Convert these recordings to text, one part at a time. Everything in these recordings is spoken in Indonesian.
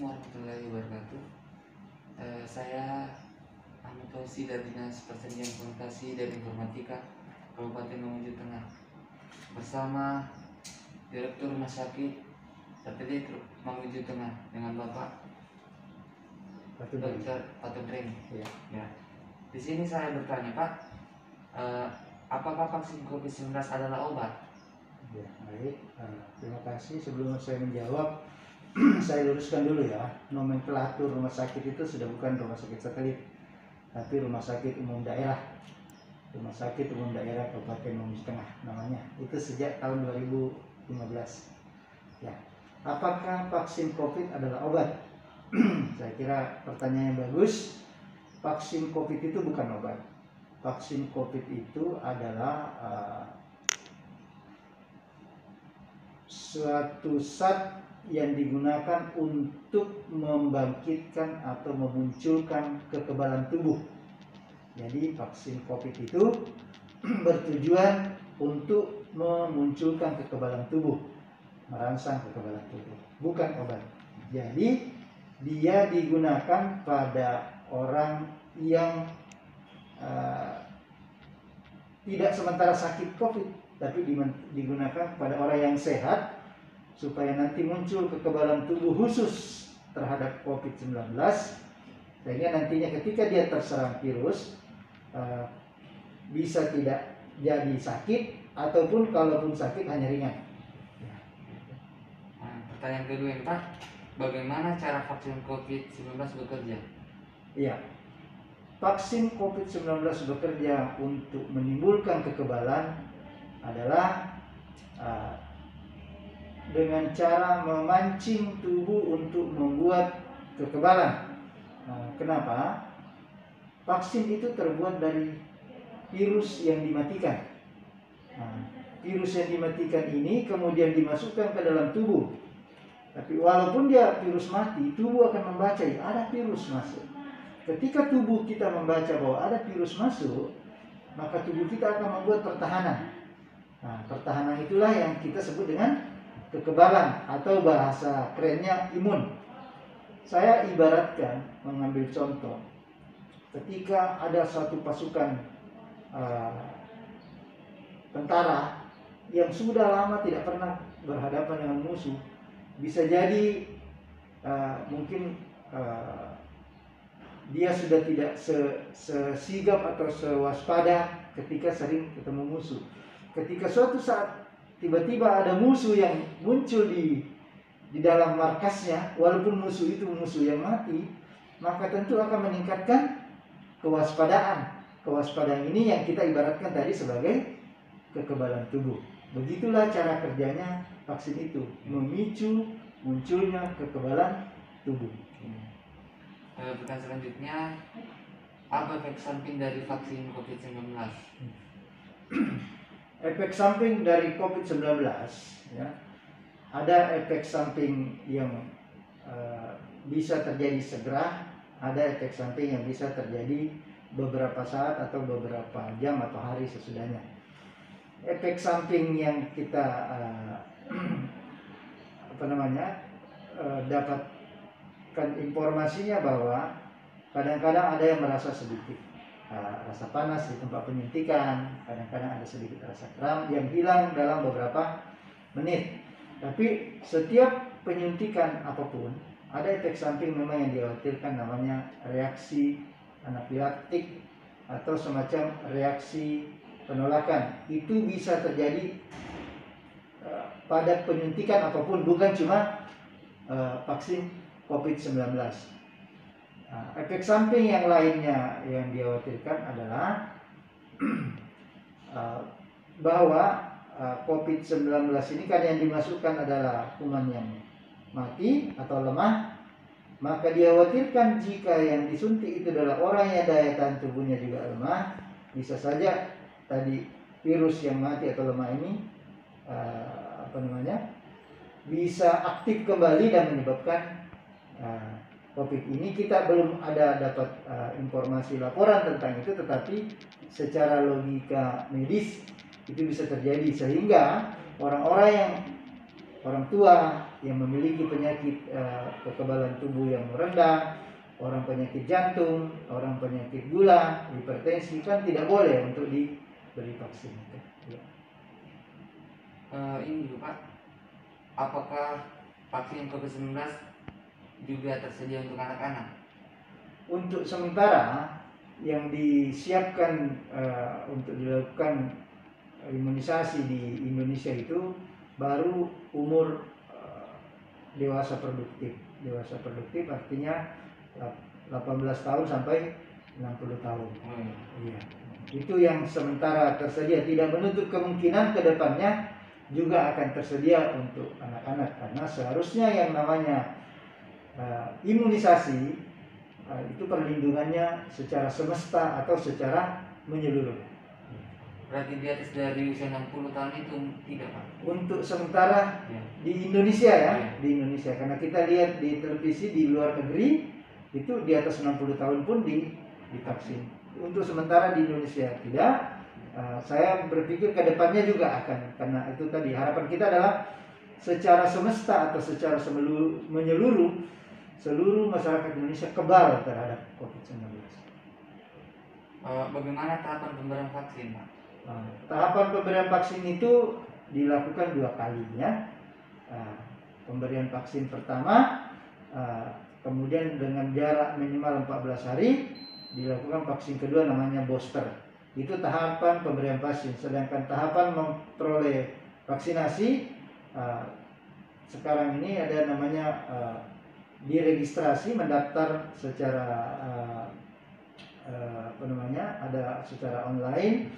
Assalamualaikum warahmatullahi wabarakatuh. Saya Ahmad Tausi dari Dinas Pertanian Komunikasi dan Informatika Kabupaten Mamuju Tengah bersama Direktur Rumah Sakit Satelit Mamuju Tengah dengan Bapak Dr. Patundring. Ya. Di sini saya bertanya, Pak, apakah vaksin COVID-19 adalah obat? Ya, baik. Terima kasih. Sebelum saya menjawab, saya luruskan dulu ya. Nomenklatur rumah sakit itu sudah bukan rumah sakit satelit, tapi rumah sakit umum daerah. Rumah sakit umum daerah Kabupaten Mamuju Tengah namanya. Itu sejak tahun 2015. Ya. Apakah vaksin COVID adalah obat? Saya kira pertanyaan yang bagus. Vaksin COVID itu bukan obat. Vaksin COVID itu adalah suatu zat yang digunakan untuk membangkitkan atau memunculkan kekebalan tubuh. Jadi vaksin COVID itu bertujuan untuk memunculkan kekebalan tubuh, merangsang kekebalan tubuh, bukan obat. Jadi dia digunakan pada orang yang tidak sementara sakit COVID, tapi digunakan pada orang yang sehat supaya nanti muncul kekebalan tubuh khusus terhadap COVID-19, sehingga nantinya ketika dia terserang virus bisa tidak jadi sakit, ataupun kalaupun sakit hanya ringan. Pertanyaan kedua ini, Pak, bagaimana cara vaksin COVID-19 bekerja? Iya, vaksin COVID-19 bekerja untuk menimbulkan kekebalan adalah dengan cara memancing tubuh untuk membuat kekebalan. Kenapa? Vaksin itu terbuat dari virus yang dimatikan. Virus yang dimatikan ini kemudian dimasukkan ke dalam tubuh. Tapi walaupun dia virus mati, tubuh akan membaca ada virus masuk. Ketika tubuh kita membaca bahwa ada virus masuk, maka tubuh kita akan membuat pertahanan. Pertahanan itulah yang kita sebut dengan kekebalan, atau bahasa kerennya imun. Saya ibaratkan, mengambil contoh, ketika ada satu pasukan tentara yang sudah lama tidak pernah berhadapan dengan musuh, bisa jadi mungkin dia sudah tidak sesigap atau sewaspada ketika sering ketemu musuh. Ketika suatu saat tiba-tiba ada musuh yang muncul di dalam markasnya, walaupun musuh itu musuh yang mati, maka tentu akan meningkatkan kewaspadaan. Kewaspadaan ini yang kita ibaratkan tadi sebagai kekebalan tubuh. Begitulah cara kerjanya vaksin itu, memicu munculnya kekebalan tubuh. Pertanyaan selanjutnya, apa efek samping dari vaksin COVID-19? Efek samping dari COVID-19, ya, ada efek samping yang bisa terjadi segera, ada efek samping yang bisa terjadi beberapa saat atau beberapa jam atau hari sesudahnya. Efek samping yang kita dapatkan informasinya bahwa kadang-kadang ada yang merasa sedikit rasa panas di tempat penyuntikan, kadang-kadang ada sedikit rasa kram yang hilang dalam beberapa menit. Tapi setiap penyuntikan apapun ada efek samping memang yang dikhawatirkan, namanya reaksi anafilaktik atau semacam reaksi penolakan. Itu bisa terjadi pada penyuntikan apapun, bukan cuma vaksin COVID-19. Efek samping yang lainnya yang dikhawatirkan adalah bahwa COVID-19 ini kan yang dimasukkan adalah kuman yang mati atau lemah, maka dikhawatirkan jika yang disuntik itu adalah orang yang daya tahan tubuhnya juga lemah, bisa saja tadi virus yang mati atau lemah ini bisa aktif kembali dan menyebabkan COVID ini. Kita belum ada dapat informasi laporan tentang itu, tetapi secara logika medis itu bisa terjadi, sehingga orang-orang yang orang tua yang memiliki penyakit kekebalan tubuh yang rendah, orang penyakit jantung, orang penyakit gula, hipertensi, kan tidak boleh untuk diberi vaksin. Ya. Ini juga Pak, apakah vaksin COVID-19 juga tersedia untuk anak-anak? Untuk sementara yang disiapkan untuk dilakukan imunisasi di Indonesia itu baru umur dewasa produktif. Dewasa produktif artinya 18 tahun sampai 60 tahun. Iya. Itu yang sementara tersedia, tidak menutup kemungkinan ke depannya juga akan tersedia untuk anak-anak, karena seharusnya yang namanya imunisasi itu perlindungannya secara semesta atau secara menyeluruh. Berarti di atas dari usia 60 tahun itu tidak Pak? Untuk sementara Ya. di Indonesia ya, Ya. di Indonesia, karena kita lihat di televisi di luar negeri itu di atas 60 tahun pun divaksin. Untuk sementara di Indonesia tidak. Saya berpikir ke depannya juga akan, karena itu tadi harapan kita adalah secara semesta atau secara menyeluruh seluruh masyarakat Indonesia kebal terhadap COVID-19. Bagaimana tahapan pemberian vaksin Pak? Tahapan pemberian vaksin itu dilakukan 2 kalinya. Pemberian vaksin pertama, kemudian dengan jarak minimal 14 hari dilakukan vaksin kedua, namanya booster. Itu tahapan pemberian vaksin. Sedangkan tahapan memperoleh vaksinasi sekarang ini ada namanya diregistrasi, mendaftar secara ada secara online,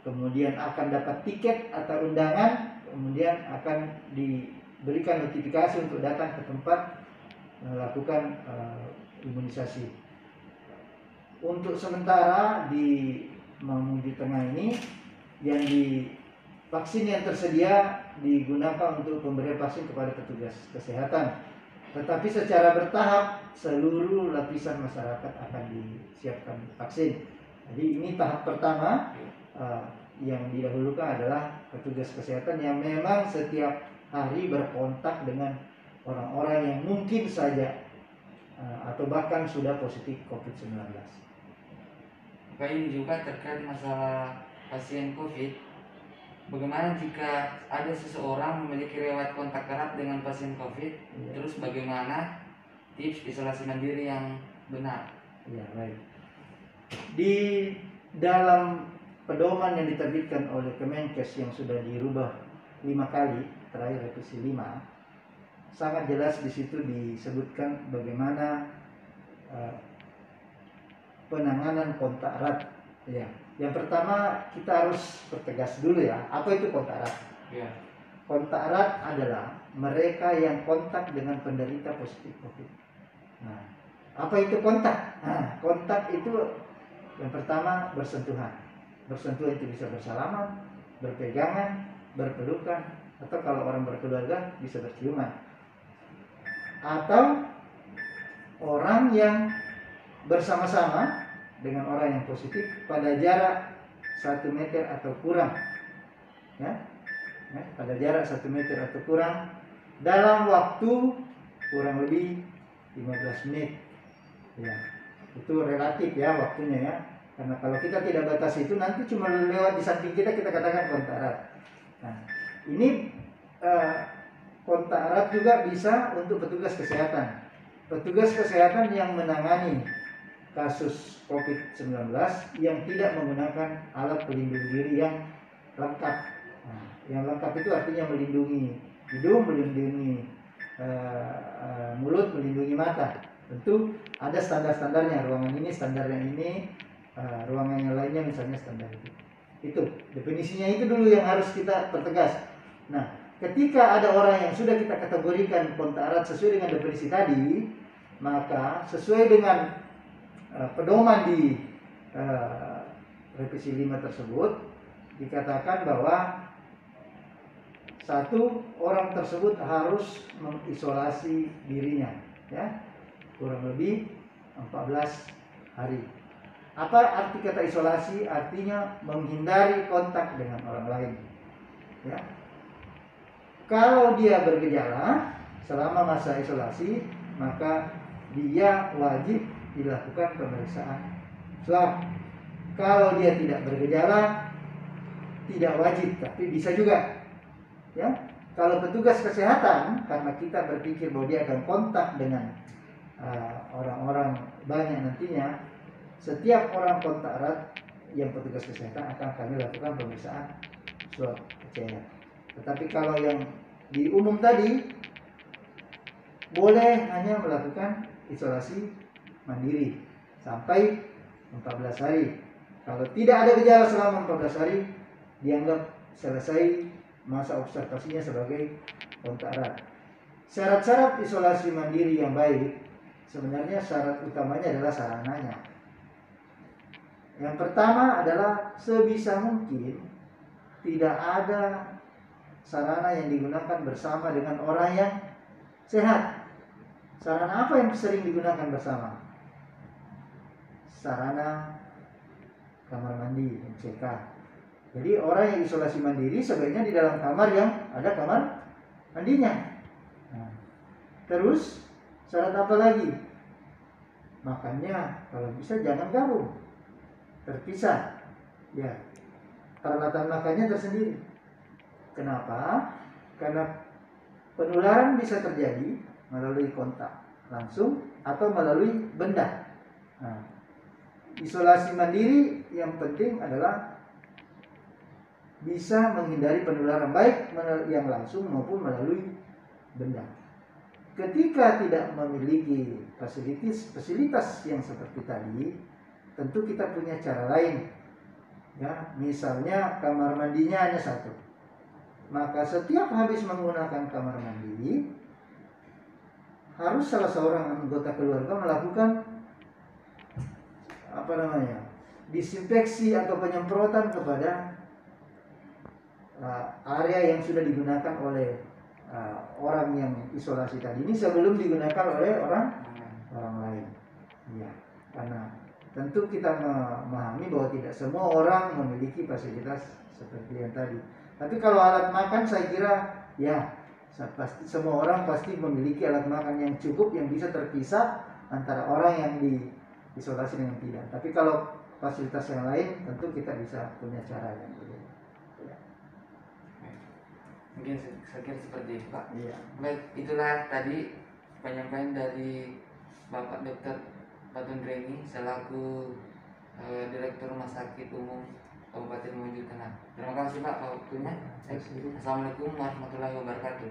kemudian akan dapat tiket atau undangan, kemudian akan diberikan notifikasi untuk datang ke tempat melakukan imunisasi. Untuk sementara di Mamuju Tengah ini yang vaksin yang tersedia digunakan untuk pemberian vaksin kepada petugas kesehatan, tetapi secara bertahap seluruh lapisan masyarakat akan disiapkan vaksin. Jadi ini tahap pertama. Yang didahulukan adalah petugas kesehatan yang memang setiap hari berkontak dengan orang-orang yang mungkin saja atau bahkan sudah positif COVID-19. Pak, ini juga terkait masalah pasien COVID. Bagaimana jika ada seseorang memiliki riwayat kontak erat dengan pasien COVID, terus bagaimana tips isolasi mandiri yang benar? Ya, baik. Di dalam pedoman yang diterbitkan oleh Kemenkes yang sudah dirubah 5 kali, terakhir revisi 5, sangat jelas di situ disebutkan bagaimana penanganan kontak erat. Ya. Yang pertama kita harus pertegas dulu ya, apa itu kontak erat? Ya. Kontak erat adalah mereka yang kontak dengan penderita positif COVID. Nah, apa itu kontak? Nah, kontak itu yang pertama bersentuhan. Bersentuhan itu bisa bersalaman, berpegangan, berpelukan, atau kalau orang berkeluarga bisa berciuman. Atau orang yang bersama-sama dengan orang yang positif pada jarak 1 meter atau kurang. Ya, pada jarak 1 meter atau kurang dalam waktu kurang lebih 15 menit. Ya, itu relatif ya waktunya ya. Karena kalau kita tidak batasi itu nanti cuma lewat di samping kita katakan kontak erat. Nah, ini kontak erat juga bisa untuk petugas kesehatan. Petugas kesehatan yang menangani kasus COVID-19 yang tidak menggunakan alat pelindung diri yang lengkap. Nah, yang lengkap itu artinya melindungi hidung, melindungi mulut, melindungi mata. Tentu ada standar-standarnya. Ruangan ini standarnya ini. Ruangan yang lainnya misalnya standar itu definisinya itu dulu yang harus kita pertegas. Nah, ketika ada orang yang sudah kita kategorikan kontak erat sesuai dengan definisi tadi, maka sesuai dengan pedoman di revisi 5 tersebut dikatakan bahwa satu orang tersebut harus mengisolasi dirinya ya kurang lebih 14 hari. Apa arti kata isolasi? Artinya menghindari kontak dengan orang lain. Ya. Kalau dia bergejala selama masa isolasi, maka dia wajib dilakukan pemeriksaan swab. Kalau dia tidak bergejala, tidak wajib, tapi bisa juga. Ya, kalau petugas kesehatan, karena kita berpikir bahwa dia akan kontak dengan orang-orang banyak nantinya, setiap orang kontak erat yang petugas kesehatan akan kami lakukan pemeriksaan swab PCR. Tetapi kalau yang di umum tadi, boleh hanya melakukan isolasi mandiri sampai 14 hari. Kalau tidak ada gejala selama 14 hari, dianggap selesai masa observasinya sebagai kontak erat. Syarat-syarat isolasi mandiri yang baik, sebenarnya syarat utamanya adalah sarananya. Yang pertama adalah sebisa mungkin tidak ada sarana yang digunakan bersama dengan orang yang sehat. Sarana apa yang sering digunakan bersama? Sarana kamar mandi, MCK. Jadi orang yang isolasi mandiri sebaiknya di dalam kamar yang ada kamar mandinya. Nah, terus syarat apa lagi? Makannya kalau bisa jangan gabung, terpisah. Ya, peralatan makannya tersendiri. Kenapa? Karena penularan bisa terjadi melalui kontak langsung atau melalui benda. Nah, isolasi mandiri yang penting adalah bisa menghindari penularan baik yang langsung maupun melalui benda. Ketika tidak memiliki fasilitas yang seperti tadi, tentu kita punya cara lain. Ya, misalnya kamar mandinya hanya satu. Maka setiap habis menggunakan kamar mandi, harus salah seorang anggota keluarga melakukan disinfeksi atau penyemprotan kepada area yang sudah digunakan oleh orang yang isolasi tadi ini sebelum digunakan oleh orang lain. Ya, karena tentu kita memahami bahwa tidak semua orang memiliki fasilitas seperti yang tadi. Tapi kalau alat makan saya kira ya pasti semua orang pasti memiliki alat makan yang cukup yang bisa terpisah antara orang yang diisolasi dengan tidak. Tapi kalau fasilitas yang lain tentu kita bisa punya cara yang berbeda. Mungkin saya kira seperti itu, Pak. Iya. Baik, itulah tadi penyampaian dari Bapak Dr. Patun Reni selaku Direktur Rumah Sakit Umum Kabupaten Mamuju Tengah. Terima kasih Pak waktunya. Assalamualaikum warahmatullahi wabarakatuh.